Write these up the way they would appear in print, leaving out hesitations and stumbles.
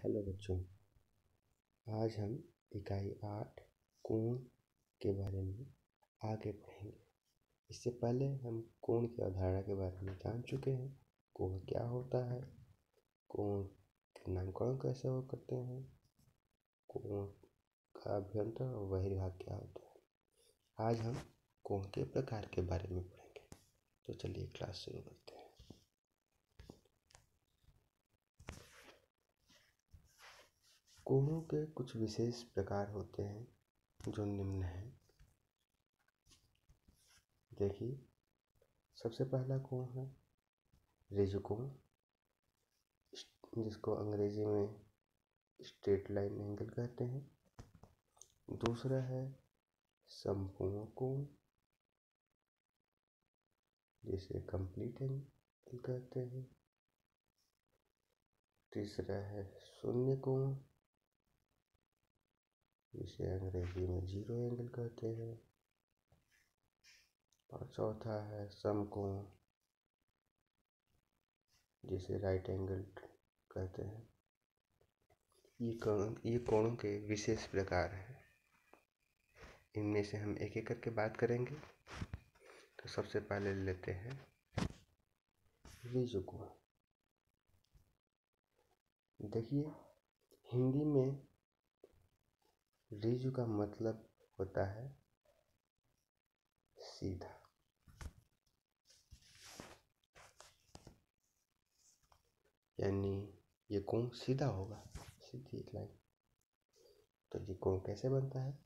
Hello बच्चों, आज हम इकाई 8 कोण के बारे में आगे पढ़ेंगे। इससे पहले हम कोण की अवधारणा के बारे में जान चुके हैं। कोण क्या होता है, कोण के नामकरण कैसे हो करते हैं, कोण का अभ्यंतर और बहिर्भाग क्या होता है। आज हम कोण के प्रकार के बारे में पढ़ेंगे। तो चलिए क्लास शुरू करते हैं। कोणों के कुछ विशेष प्रकार होते हैं जो निम्न हैं। देखिए, सबसे पहला कोण है ऋजुकोण, जिसको अंग्रेजी में स्ट्रेट लाइन एंगल कहते हैं। दूसरा है संपूर्ण कोण, जिसे कंप्लीट एंगल कहते हैं। तीसरा है शून्य कोण, जिसे अंग्रेजी में जीरो एंगल कहते हैं। और चौथा है समकोण, जिसे राइट एंगल कहते हैं। ये कोणों के विशेष प्रकार हैं। इनमें से हम एक एक करके बात करेंगे। तो सबसे पहले लेते हैं ऋजुकोण। देखिए, हिंदी में ऋजु का मतलब होता है सीधा, यानी ये कोण सीधा होगा, सीधी एक लाइन। तो ये कोण कैसे बनता है?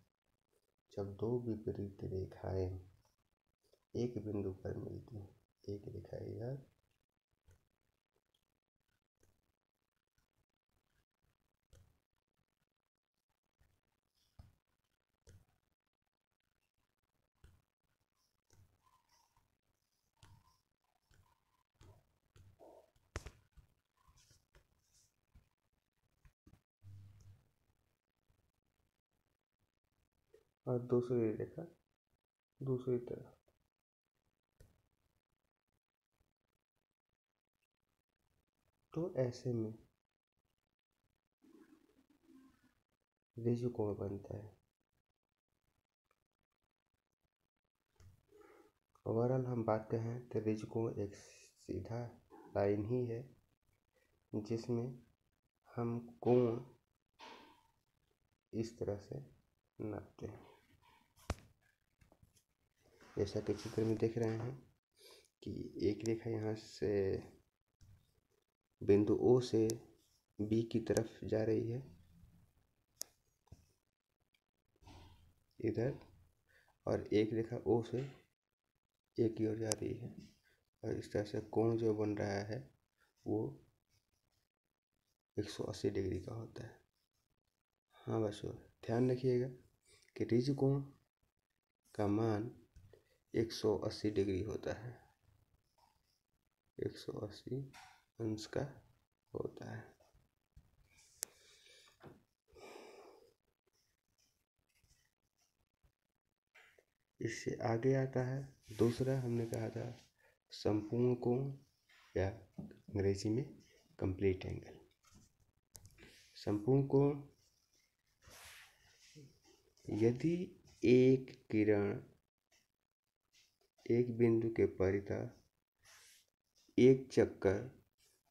जब दो विपरीत रेखाएं एक बिंदु पर मिलती हैं, एक रेखा इधर और दूसरी रेखा दूसरी तरफ, तो ऐसे में ऋजुकोण बनता है। ओवरऑल हम बात करें तो ऋजुकोण एक सीधा लाइन ही है, जिसमें हम कोण इस तरह से नापते हैं। जैसा कि चित्र में देख रहे हैं कि एक रेखा यहाँ से बिंदु O से B की तरफ जा रही है इधर, और एक रेखा O से A की ओर जा रही है। और इस तरह से कोण जो बन रहा है वो 180 डिग्री का होता है। हाँ बच्चों, ध्यान रखिएगा कि ऋजुकोण का मान 180 डिग्री होता है, 180 अंश का होता है। इससे आगे आता है दूसरा, हमने कहा था संपूर्ण कोण, या अंग्रेजी में कंप्लीट एंगल। संपूर्ण कोण, यदि एक किरण एक बिंदु के परितः एक चक्कर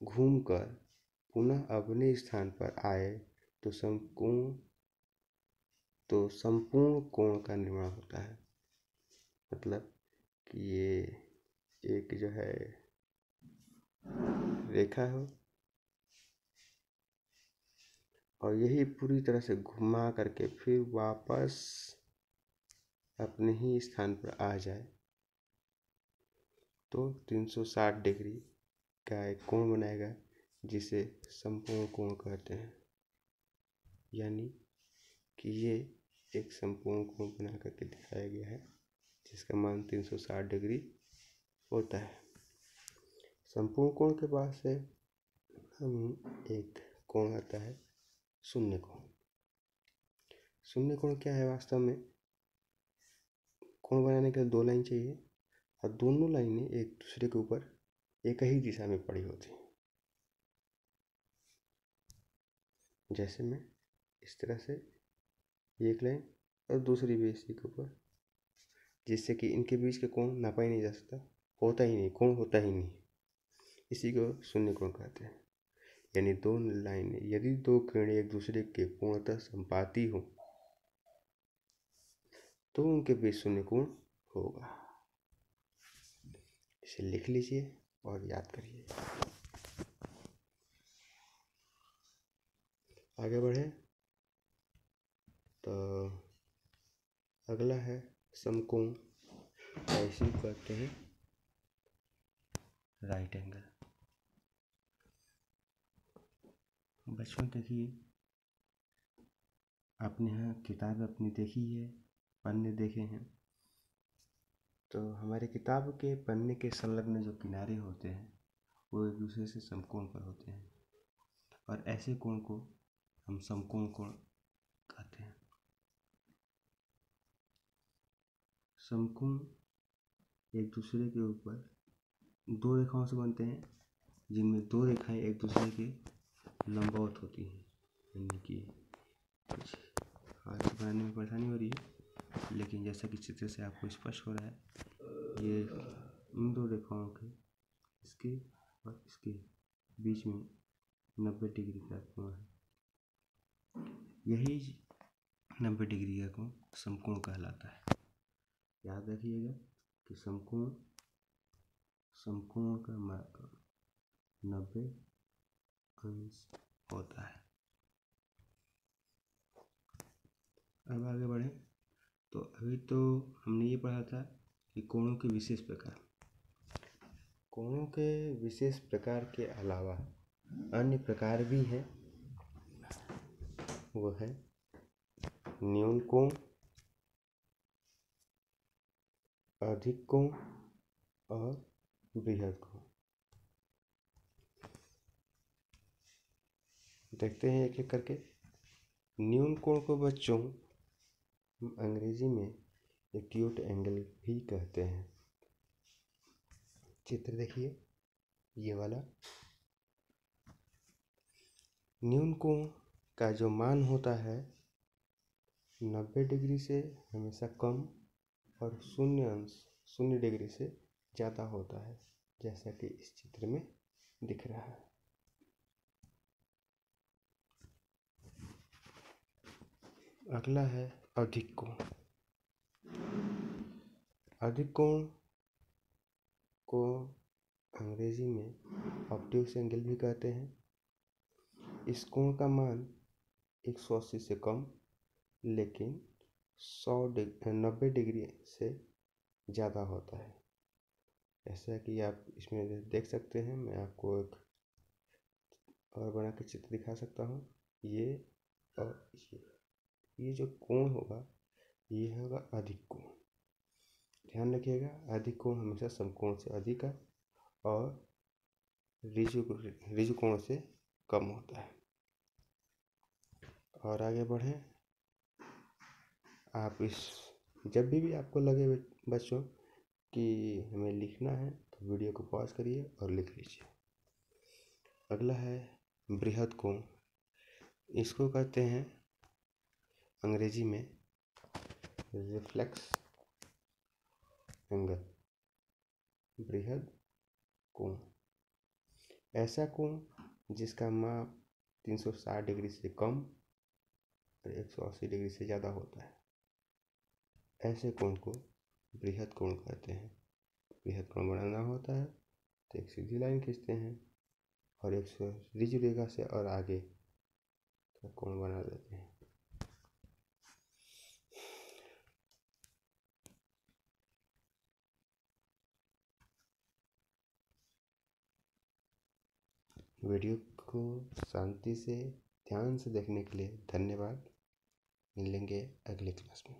घूमकर पुनः अपने स्थान पर आए तो संपूर्ण कोण का निर्माण होता है। मतलब कि ये एक जो है रेखा हो और यही पूरी तरह से घुमा करके फिर वापस अपने ही स्थान पर आ जाए तो 360 डिग्री का एक कोण बनाएगा, जिसे संपूर्ण कोण कहते हैं। यानी कि ये एक संपूर्ण कोण बना करके दिखाया गया है, जिसका मान 360 डिग्री होता है। संपूर्ण कोण के बाद से हम एक कोण आता है शून्य कोण। शून्य कोण क्या है? वास्तव में कोण बनाने के लिए दो लाइन चाहिए और दोनों लाइनें एक दूसरे के ऊपर एक ही दिशा में पड़ी होती हैं। जैसे मैं इस तरह से एक लाइन और दूसरी भी इसी के ऊपर, जिससे कि इनके बीच का कोण नापा ही नहीं जा सकता, होता ही नहीं, कोण होता ही नहीं। इसी को शून्य कोण कहते हैं। यानी दो लाइन, यदि दो किरणें एक दूसरे के पूर्णतः संपाती हो तो उनके बीच शून्य कोण होगा। इसे लिख लीजिए और याद करिए। आगे बढ़े तो अगला है समकोण, ऐसे कहते हैं राइट एंगल। बच्चों देखिए, आपने यहाँ किताब अपनी देखी है, पन्ने देखे हैं, तो हमारे किताब के पन्ने के संलग्न जो किनारे होते हैं वो एक दूसरे से समकोण पर होते हैं, और ऐसे कोण को हम समकोण कोण कहते हैं। समकोण एक दूसरे के ऊपर दो रेखाओं से बनते हैं, जिनमें दो रेखाएं एक दूसरे के लंबवत होती हैं। यानी कि कुछ हाथ बनाने में परेशानी हो रही है, लेकिन जैसा कि चित्र से आपको स्पष्ट हो रहा है, ये इन दो रेखाओं के, इसके और इसके बीच में 90 डिग्री का कोण है। यही 90 डिग्री का कोण समकोण कहलाता है। याद रखिएगा कि समकोण का मार्ग 90 अंश होता है। अब आगे बढ़े तो अभी तो हमने ये पढ़ा था कि कोणों के विशेष प्रकार। कोणों के विशेष प्रकार के अलावा अन्य प्रकार भी हैं। वो है न्यून कोण, अधिक कोण और बृहद कोण। देखते हैं एक एक करके। न्यून कोण को बच्चों हम अंग्रेजी में एक्यूट एंगल भी कहते हैं। चित्र देखिए, ये वाला न्यून कोण का जो मान होता है 90 डिग्री से हमेशा कम और 0 डिग्री से ज़्यादा होता है, जैसा कि इस चित्र में दिख रहा है। अगला है अधिक कोण। अधिक कोण को अंग्रेजी में ऑब्ट्यूस एंगल भी कहते हैं। इस कोण का मान 180 से कम लेकिन 90 डिग्री से ज़्यादा होता है। ऐसा कि आप इसमें देख सकते हैं, मैं आपको एक और बना के चित्र दिखा सकता हूँ। ये और ये जो कोण होगा ये होगा अधिक कोण। ध्यान रखिएगा, अधिक कोण हमेशा समकोण से अधिक है और ऋजु कोण से कम होता है। और आगे बढ़ें। आप जब भी आपको लगे बच्चों कि हमें लिखना है तो वीडियो को पॉज करिए और लिख लीजिए। अगला है बृहद कोण। इसको कहते हैं अंग्रेजी में रिफ्लेक्स एंगल, बृहद कोण। ऐसा कोण जिसका माप 360 डिग्री से कम और 180 डिग्री से ज़्यादा होता है, ऐसे कोण को बृहद कोण कहते हैं। बृहद कोण बनाना होता है तो एक सीधी लाइन खींचते हैं और एक ऋजु रेखा से और आगे का कोण बना देते हैं। वीडियो को शांति से ध्यान से देखने के लिए धन्यवाद। मिलेंगे अगले क्लास में।